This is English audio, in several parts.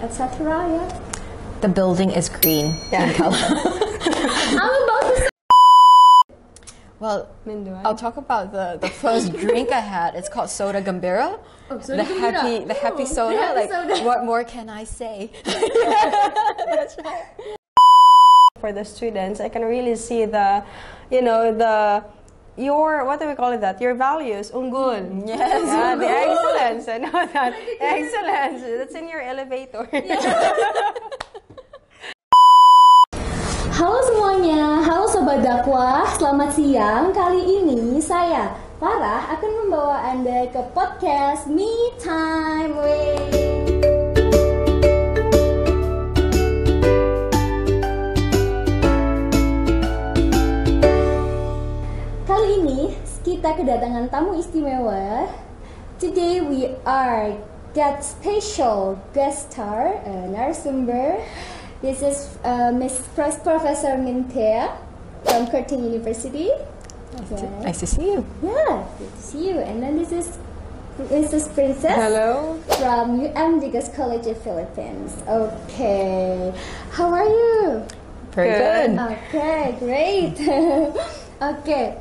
etc. Yeah. The building is green in color. I'm about to say. Well, I'll talk about the first drink I had. It's called soda gembira. Oh, soda gembira. The happy soda. Happy Like, soda. what more can I say? That's right. For the students, I can really see the, your, what do we call it that? Your values, unggul. Yes. The excellence. I know that. Excellence. That's in your elevator. Halo semuanya, halo Sobat Dakwah, selamat siang. Kali ini saya, Farah, akan membawa Anda ke podcast MeTime. Kali ini kita kedatangan tamu istimewa. Today we are got special guest star, narasumber. This is Professor Mintea from Curtin University. Nice to see you. Yeah, good to see you. And then this is Mrs. Princess. Hello. From UIN College of Philippines. Okay. How are you? Very good. Okay, great. Okay.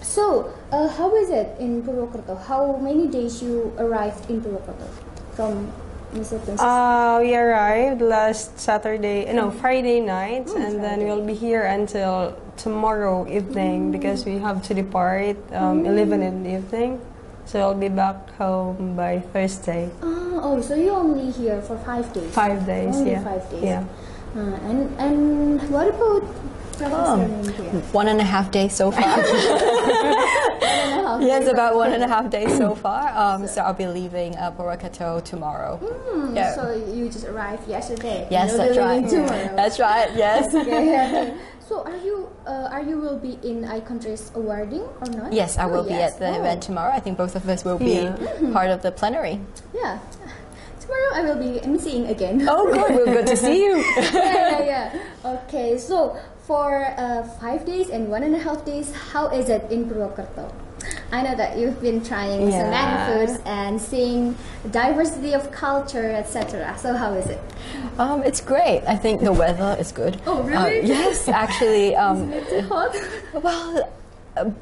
So, how is it in Purwokerto? How many days you arrived in Purwokerto from Mrs. Princess? We arrived last Friday night, and then we'll be here until tomorrow evening because we have to depart 11 in the evening. So I'll be back home by Thursday. So you're only here for 5 days? 5 days, only yeah. 5 days. Yeah. And what about Professor Mintea? 1.5 days so far. Yes, about 1.5 days so far. So I'll be leaving Purwokerto tomorrow. Yeah. So you just arrived yesterday? Yes, that's right. Tomorrow. That's right. Yes. Okay. So are you will be in iCountry's awarding or not? Yes, I will be at the event tomorrow. I think both of us will be part of the plenary. Yeah. Tomorrow I will be emceeing again. Oh, good. Well, good to see you. Yeah. Okay, so for 5 days and 1.5 days, how is it in Purwokerto? I know that you've been trying so many foods and seeing diversity of culture, etc. So how is it? It's great. I think the weather is good. Oh, really? Yes, actually. Isn't it too hot? Well,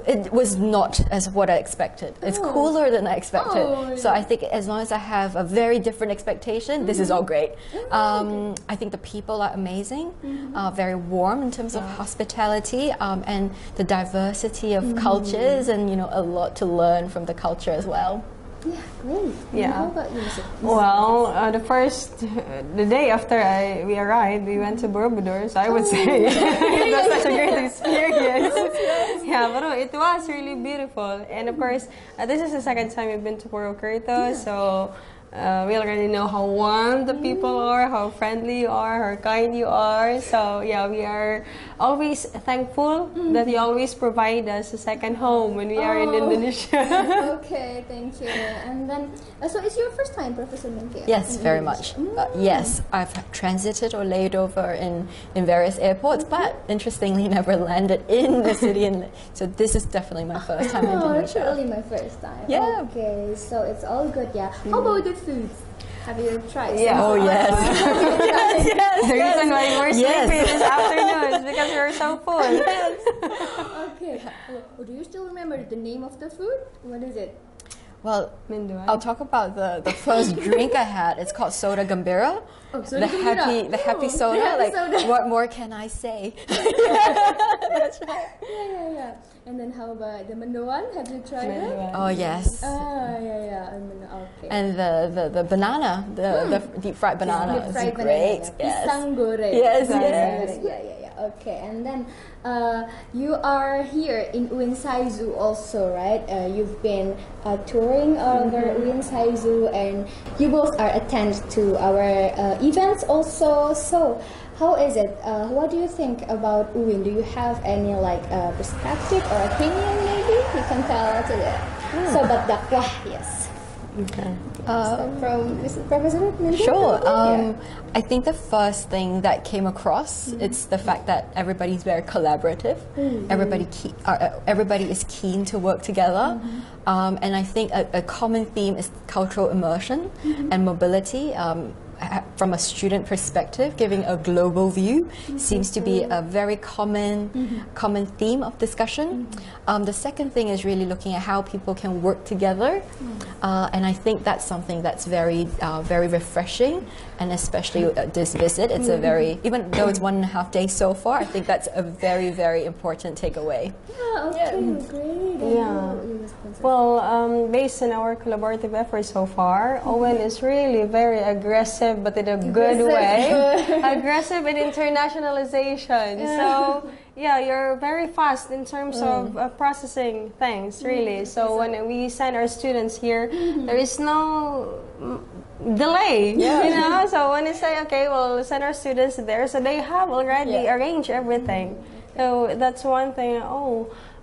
it was not as what I expected. It's cooler than I expected. So I think as long as I have a very different expectation, this is all great. I think the people are amazing, very warm in terms of hospitality, and the diversity of cultures, and a lot to learn from the culture as well. Yeah, great. Yeah. How about you? Well, the day after we arrived, we went to Borobudur, so I would say it was such a great experience. Yeah, but no, it was really beautiful. And of course, this is the second time we've been to Purwokerto, so we already know how warm the people are, how friendly you are, how kind you are. So yeah, we are always thankful that you always provide us a second home when we are in Indonesia. Okay, thank you. And then, so it's your first time, Professor Mintea? Yes, very much. Yes, I've transited or laid over in various airports, but interestingly never landed in the city. So this is definitely my first time in Indonesia. It's really my first time. Yeah. Okay, so it's all good, yeah. How about the foods? Have you tried? Yeah. Oh, yes. Yes. The reason why we're sleeping this afternoon is because we're so full. Okay. Do you still remember the name of the food? What is it? Well, I'll talk about the first drink I had. It's called soda gembira. Oh, soda gembira. The happy soda. Happy like, soda. what more can I say? That's right. Yeah. And then how about the mendoan? Have you tried it? Oh, yes. Yeah. Okay. And the banana, the deep fried banana is great. Yes. Pisang goreng. Yes. Yeah. Okay. And then you are here in UIN Saizu also, right? You've been touring over UIN Saizu, and you both are attend to our events also. So how is it? What do you think about UIN? Do you have any perspective or opinion? Maybe you can tell to the Sobat Dakwah. Yes. Okay. From Professor Mintea? Sure. I think the first thing that came across it's the fact that everybody's very collaborative. Everybody is keen to work together, and I think a common theme is cultural immersion and mobility. from a student perspective, giving a global view seems to be a very common theme of discussion. The second thing is really looking at how people can work together, and I think that's something that's very refreshing, and especially this visit, it's a very, even though it's 1.5 days so far, I think that's a very, very important takeaway. Yeah, okay, great. Yeah. Well, based on our collaborative efforts so far, Owen is really very aggressive, but in a good way. Aggressive in internationalization. So, yeah, you're very fast in terms of processing things, really. So when we send our students here, there is no delay, you know. So when you say, okay, we'll send our students there, so they have already arranged everything. So that's one thing.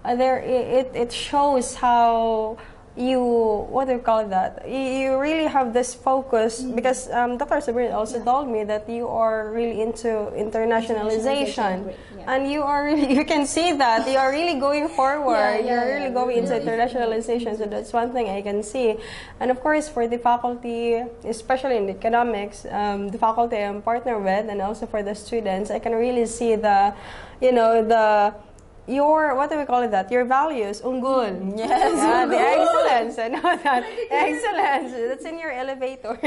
It shows how you, what do you call that? You really have this focus, because Dr. Sabrina also told me that you are really into internationalization, and you are really, you can see that you are really going forward. You're really going into internationalization. So that's one thing I can see. And of course, for the faculty, especially in economics, the faculty I'm partner with, and also for the students, I can really see the, you know, your, what do we call it that? Your values, unggul. Yes. Yeah, the excellence. I know that. Excellence. That's in your elevator.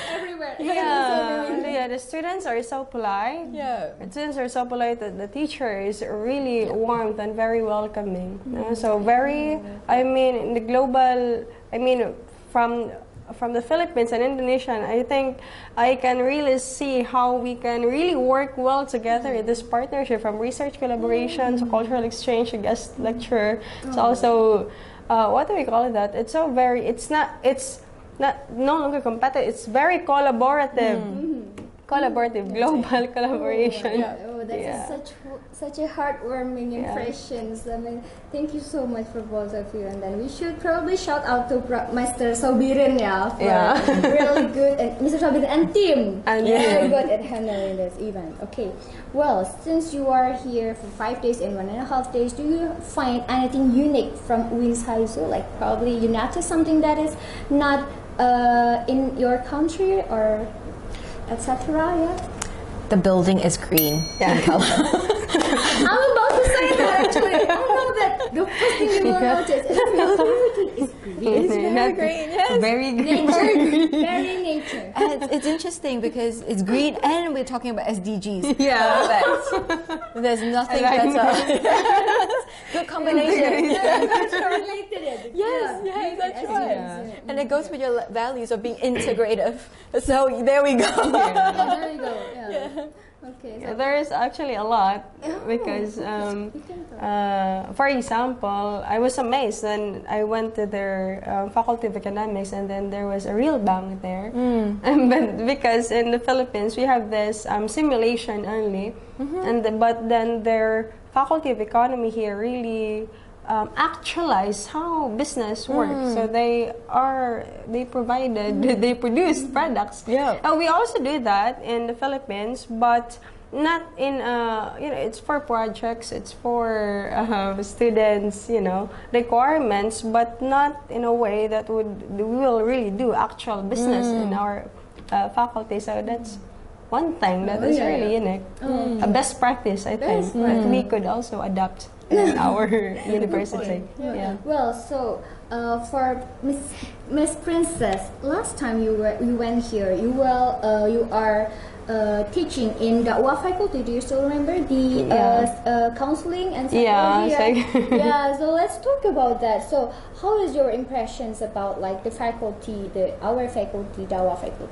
Everywhere. Yeah, the students are so polite. Yeah. The students are so polite that the teacher is really warm and very welcoming. So very, I mean, in the global, I mean, from the Philippines and Indonesia, I think I can really see how we can really work well together in this partnership, from research collaboration to cultural exchange to guest lecture. It's also, what do we call it that? It's so very, it's not no longer competitive, it's very collaborative. Collaborative, global collaboration. That's such a heartwarming impressions. I mean, thank you so much for both of you. And then we should probably shout out to Mr. Sobirin, for really good, and Mr. Sobirin and team, very good at handling this event. Okay, well, since you are here for 5 days and 1.5 days, do you find anything unique from UIN Saizu? Like probably you notice something that is not in your country, or etc. Yeah. The building is green in color. I'm about to say that actually. I know that the first thing you will notice is everything is green. It's very green, yes. Very green. Nature. Very nature. And it's interesting because it's green and we're talking about SDGs. Yeah. Perfect. There's nothing better. Good combination. That's related. Yes, that's right. And it goes with your values of being integrative. So there we go. There you go. Yeah. Okay. So There is actually a lot, because, for example, I was amazed when I went to their Faculty of Economics, and then there was a real bank there. But because in the Philippines we have this simulation only, but then their Faculty of Economy here really actualize how business works. So they produce products. We also do that in the Philippines, but not in it's for projects, it's for students, requirements, but not in a way that we will really do actual business in our faculty. So that's one thing that is really unique, a best practice, I think, that we could also adopt in our university. Well, so for Miss Princess, last time you went here, you are teaching in Dakwah faculty. Do you still remember the counseling and psychology? So let's talk about that. So how is your impressions about like the faculty, our faculty, Dakwah faculty,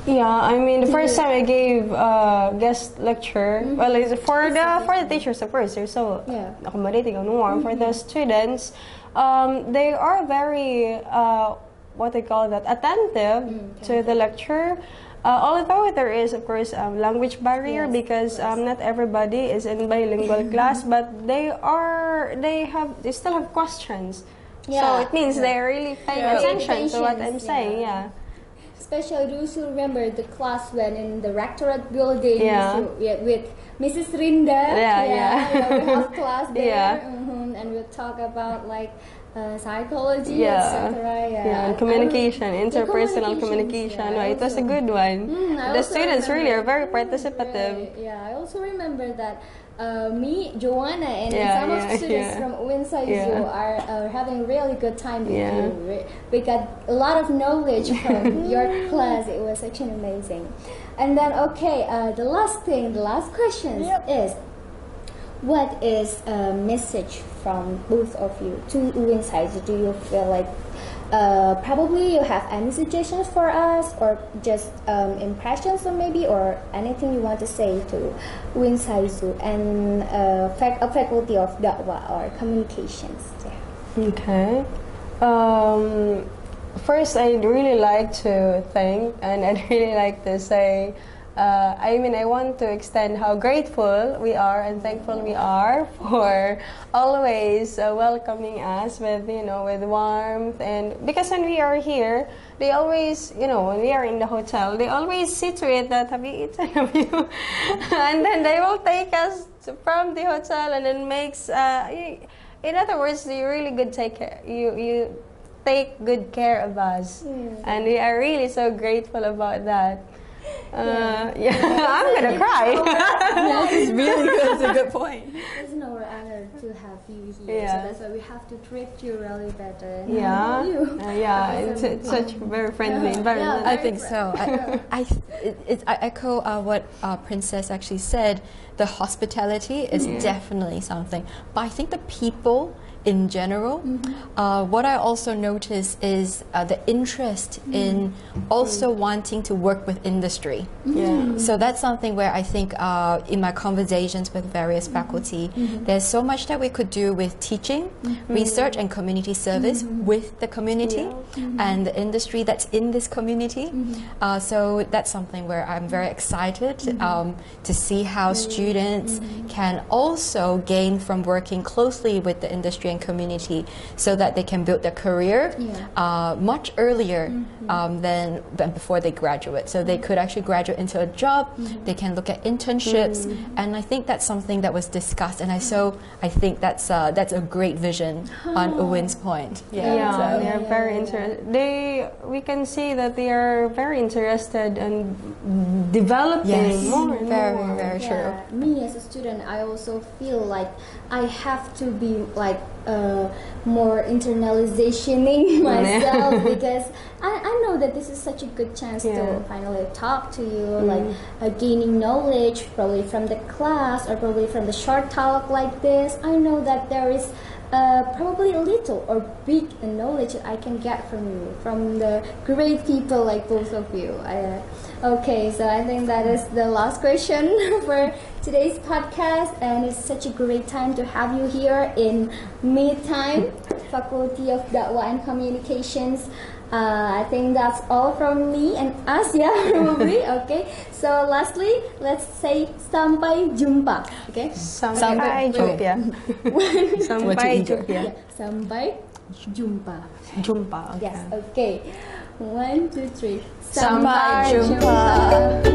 I mean, the first time I gave guest lecture, well, it's for the teachers, of course, they're so accommodating and warm. For the students, they are very, what they call that, attentive to the lecture. Although there is, of course, language barrier, because not everybody is in bilingual class, but they still have questions. So it means they're really paying attention to what I'm saying. Especially, do you still remember the class when in the rectorate building with Mrs. Rinda? We have class there, and we'll talk about like psychology, etc. Yeah, communication, interpersonal communication. It was a good one. The students really are very participative. Right. Yeah, I also remember that me, Joanna, and some of the students from UIN Saizu are having really good time with you. We got a lot of knowledge from your class. It was actually amazing. And then, the last question is, what is a message from both of you to UIN Saizu? Do you feel like probably you have any suggestions for us, or just impressions, or maybe, or anything you want to say to UIN Saizu and a faculty of Dakwah or communications? Okay. First, I'd really like to thank, and I'd really like to say, I want to extend how grateful we are and thankful we are for always welcoming us with warmth. And because when we are here, they always, when we are in the hotel, they always see to it that, have you eaten? Have you? And then they will take us from the hotel, and then makes, in other words, you really good take care. You take good care of us, and we are really so grateful about that. I'm gonna cry. It's really good. It's a good point. It's an honor to have you here. So that's why we have to treat you really better. It's such a very friendly environment. I think so. I echo what Princess actually said. The hospitality is definitely something, but I think the people in general, what I also notice is the interest in also wanting to work with industry. So that's something where I think in my conversations with various faculty, there's so much that we could do with teaching, research and community service with the community and the industry that's in this community. So that's something where I'm very excited to see how students can also gain from working closely with the industry and community, so that they can build their career much earlier than before they graduate. So they could actually graduate into a job, they can look at internships, and I think that's something that was discussed, and I think that's a great vision on UIN's point. They are very interested. We can see that they are very interested in developing more and more. Very true. Me as a student, I also feel like I have to be like more internalizationing myself because I know that this is such a good chance to finally talk to you, like gaining knowledge probably from the class or probably from the short talk like this. I know that there is probably a little or big knowledge that I can get from you, from the great people like both of you. So I think that is the last question for today's podcast, and it's such a great time to have you here in MeTime, Faculty of Dakwah and Communications. I think that's all from me and us, probably. So lastly, let's say sampai jumpa. Sampai jumpa. Sampai jumpa. Sampai jumpa. Jumpa. Yes. 1, 2, 3. Sampai jumpa.